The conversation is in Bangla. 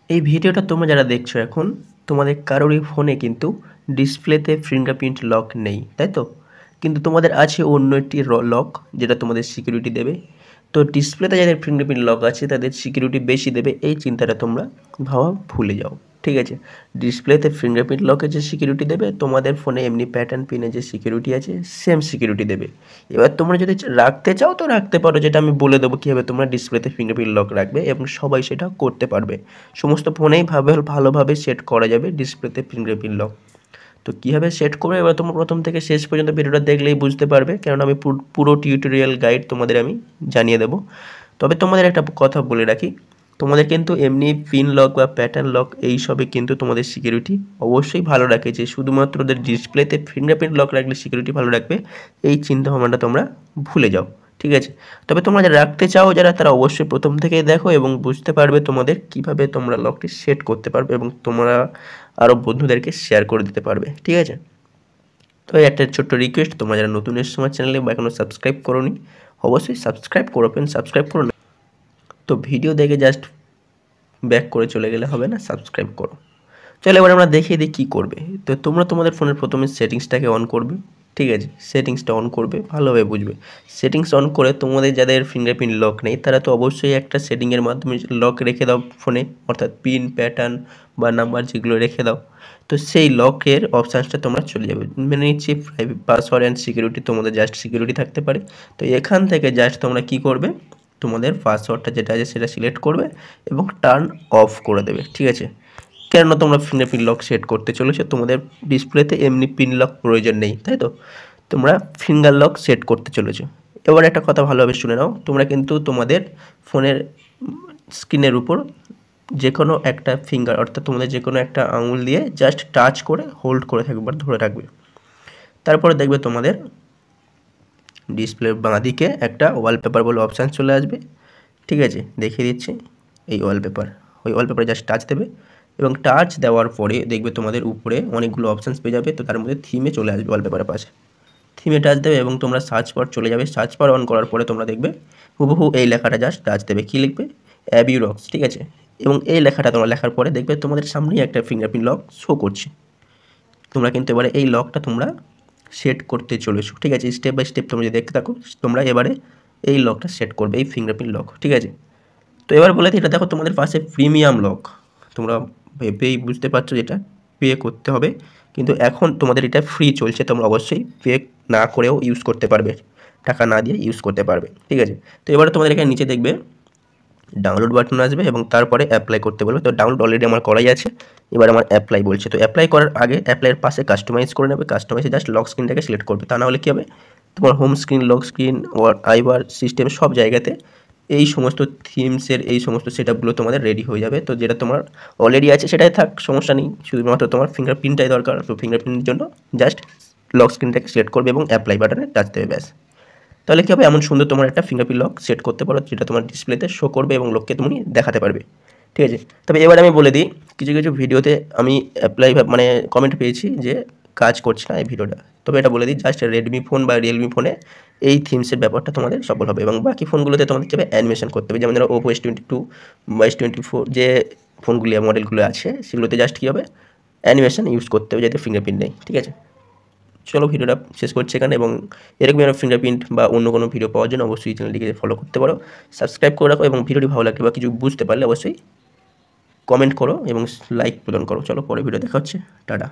এই ভিডিওটা তোমরা যারা দেখছো এখন তোমাদের কারোরই ফোনে কিন্তু ডিসপ্লেতে ফিঙ্গারপ্রিন্ট লক নেই, তাই তো? কিন্তু তোমাদের আছে অন্য একটি লক যেটা তোমাদের সিকিউরিটি দেবে। তো ডিসপ্লেতে যাদের ফিঙ্গারপ্রিন্ট লক আছে তাদের সিকিউরিটি বেশি দেবে, এই চিন্তাটা তোমরা ভাবা ভুলে যাও। ঠিক আছে, ডিসপ্লেতে ফিঙ্গারপ্রিন্ট লকের যে সিকিউরিটি দেবে তোমাদের ফোনে এমনি প্যাটার্ন পিনে যে সিকিউরিটি আছে সেম সিকিউরিটি দেবে। এবার তোমরা যদি রাখতে চাও তো রাখতে পারো, যেটা আমি বলে দেবো কীভাবে তোমরা ডিসপ্লেতে ফিঙ্গারপ্রিন্ট লক রাখবে এবং সবাই সেটা করতে পারবে। সমস্ত ফোনেই ভালোভাবে সেট করা যাবে ডিসপ্লেতে ফিঙ্গারপ্রিন্ট লক। তো কীভাবে সেট করবে এবার তোমরা প্রথম থেকে শেষ পর্যন্ত ভিডিওটা দেখলেই বুঝতে পারবে, কারণ আমি পুরো টিউটোরিয়াল গাইড তোমাদের আমি জানিয়ে দেবো। তবে তোমাদের একটা কথা বলে রাখি, তোমাদের কিন্তু এমনি পিন লক বা প্যাটার্ন লক এইসবে কিন্তু তোমাদের সিকিউরিটি অবশ্যই ভালো রাখে, যে শুধুমাত্র ওদের ডিসপ্লেতে ফিঙ্গারপ্রিন্ট লক রাখলে সিকিউরিটি ভালো রাখবে এই চিন্তাভাবনাটা তোমরা ভুলে যাও। ঠিক আছে, তবে তোমরা যারা রাখতে চাও যারা, তারা অবশ্যই প্রথম থেকেই দেখো এবং বুঝতে পারবে তোমাদের কিভাবে তোমরা লকটি সেট করতে পারবে এবং তোমরা আরও বন্ধুদেরকে শেয়ার করে দিতে পারবে। ঠিক আছে, তো একটা ছোট্ট রিকোয়েস্ট, তোমরা যারা নতুন এসছো আমার চ্যানেলে বা এখনও সাবস্ক্রাইব করোনি অবশ্যই সাবস্ক্রাইব করো, সাবস্ক্রাইব করো না তো ভিডিও দেখে জাস্ট ব্যাক করে চলে গেলে হবে না, সাবস্ক্রাইব করো। চলো এবার আমরা দেখিয়ে দিই কী করবে। তো তোমরা তোমাদের ফোনের প্রথমে সেটিংসটাকে অন করবে। ঠিক আছে, সেটিংসটা অন করবে, ভালোভাবে বুঝবে। সেটিংস অন করে তোমাদের যাদের ফিঙ্গারপ্রিন্ট লক নেই তারা তো অবশ্যই একটা সেটিংয়ের মাধ্যমে লক রেখে দাও ফোনে, অর্থাৎ পিন প্যাটার্ন বা নাম্বার যেগুলো রেখে দাও। তো সেই লকের অপশানসটা তোমরা চলে যাবে, মেনে নিচ্ছি প্রাইভেট পাসওয়ার্ড অ্যান্ড সিকিউরিটি, তোমাদের জাস্ট সিকিউরিটি থাকতে পারে। তো এখান থেকে জাস্ট তোমরা কী করবে, তোমাদের পাসওয়ার্ডটা যেটা আছে সেটা সিলেক্ট করবে এবং টার্ন অফ করে দেবে। ঠিক আছে, কেননা তোমরা ফিঙ্গারপ্রিন্ট লক সেট করতে চলেছো, তোমাদের ডিসপ্লেতে এমনি পিন লক প্রয়োজন নেই, তাই তো? তোমরা ফিঙ্গার লক সেট করতে চলেছো। এবার একটা কথা ভালোভাবে শুনে নাও, তোমরা কিন্তু তোমাদের ফোনের স্ক্রিনের উপর যে কোনো একটা ফিঙ্গার, অর্থাৎ তোমাদের যে কোনো একটা আঙুল দিয়ে জাস্ট টাচ করে হোল্ড করে থাকবে, ধরে রাখবে। তারপরে দেখবে তোমাদের ডিসপ্লের বাঁ দিকে একটা ওয়ালপেপার বলে অপশান চলে আসবে। ঠিক আছে, দেখিয়ে দিচ্ছি এই ওয়ালপেপার, ওই ওয়ালপেপারে জাস্ট টাচ দেবে এবং টাচ দেওয়ার পরে দেখবে তোমাদের উপরে অনেকগুলো অপশানস পেয়ে যাবে। তো তার মধ্যে থিমে চলে আসবে ওয়ালপেপারের পাশে, থিমে টাচ দেবে এবং তোমরা সার্চ বার চলে যাবে। সার্চ বার অন করার পরে তোমরা দেখবে হুবহু এই লেখাটা জাস্ট টাচ দেবে, কী লিখবে, অ্যাবি রক্স। ঠিক আছে, এবং এই লেখাটা তোমরা লেখার পরে দেখবে তোমাদের সামনেই একটা ফিঙ্গারপ্রিন্ট লক শো করছে। তোমরা কিন্তু এবারে এই লকটা তোমরা সেট করতে চলেছো। ঠিক আছে, স্টেপ বাই স্টেপ তোমরা যদি দেখতে থাকো তোমরা এবারে এই লকটা সেট করবে, এই ফিঙ্গারপ্রিন্ট লক। ঠিক আছে, তো এবার বলে দিই, এটা দেখো তোমাদের পাশে প্রিমিয়াম লক, তোমরা ভেবেই বুঝতে পারছো যেটা পে করতে হবে, কিন্তু এখন তোমাদের এটা ফ্রি চলছে, তোমরা অবশ্যই পে না করেও ইউজ করতে পারবে, টাকা না দিয়ে ইউজ করতে পারবে। ঠিক আছে, তো এবারে তোমাদের এখানে নিচে দেখবে ডাউনলোড বাটন আসবে এবং তারপরে অ্যাপ্লাই করতে বলবে। তো ডাউনলোড অলরেডি আমার করাই আছে, এবার আমার অ্যাপ্লাই বলছে। তো অ্যাপ্লাই করার আগে অ্যাপ্লাইয়ের পাশে কাস্টমাইজ করে নেবে, কাস্টমাইজে জাস্ট লক স্ক্রিনটাকে সিলেক্ট করবে, তা না হলে কী হবে, তোমার হোম স্ক্রিন, লক স্ক্রিন, আইবার সিস্টেম সব জায়গাতে এই সমস্ত থিমসের এই সমস্ত সেটআপগুলো তোমাদের রেডি হয়ে যাবে। তো যেটা তোমার অলরেডি আছে সেটাই থাক, সমস্যা নেই, শুধুমাত্র তোমার ফিঙ্গারপ্রিন্টটাই দরকার। তো ফিঙ্গারপ্রিন্টের জন্য জাস্ট লক স্ক্রিনটাকে সিলেক্ট করবে এবং অ্যাপ্লাই বাটনে টাচ দেবে, ব্যাস। তাহলে কী হবে, এমন সুন্দর তোমার একটা ফিঙ্গারপ্রিন্ট লক সেট করতে পারো যেটা তোমার ডিসপ্লেতে শো করবে এবং লোককে তুমি দেখাতে পারবে। ঠিক আছে, তবে এবার আমি বলে দিই, কিছু কিছু ভিডিওতে আমি মানে কমেন্ট পেয়েছি যে কাজ করছে না এই ভিডিওটা। তবে এটা বলে দিই, জাস্ট রেডমি ফোন বা রিয়েলমি ফোনে এই থিমসের ব্যাপারটা তোমাদের সফল হবে এবং বাকি ফোনগুলোতে তোমাদের কীভাবে অ্যানিমেশন করতে হবে, যেমন ধরো ওপো S22 বা S24 যে ফোনগুলি মডেলগুলো আছে সেগুলোতে জাস্ট কী হবে, অ্যানিমেশন ইউজ করতে হবে যাতে ফিঙ্গারপ্রিন্ট নেই। ঠিক আছে, চলো ভিডিওটা শেষ করছি এখানে, এবং এরকম ফিঙ্গারপ্রিন্ট বা অন্য কোনো ভিডিও পাওয়ার জন্য অবশ্যই চ্যানেলটিকে ফলো করতে পারো, সাবস্ক্রাইব করে রাখো এবং ভিডিওটি ভালো লাগলে বা কিছু বুঝতে পারলে অবশ্যই কমেন্ট করো এবং লাইক প্রদান করো। চলো পরে ভিডিও দেখা হচ্ছে, টাটা।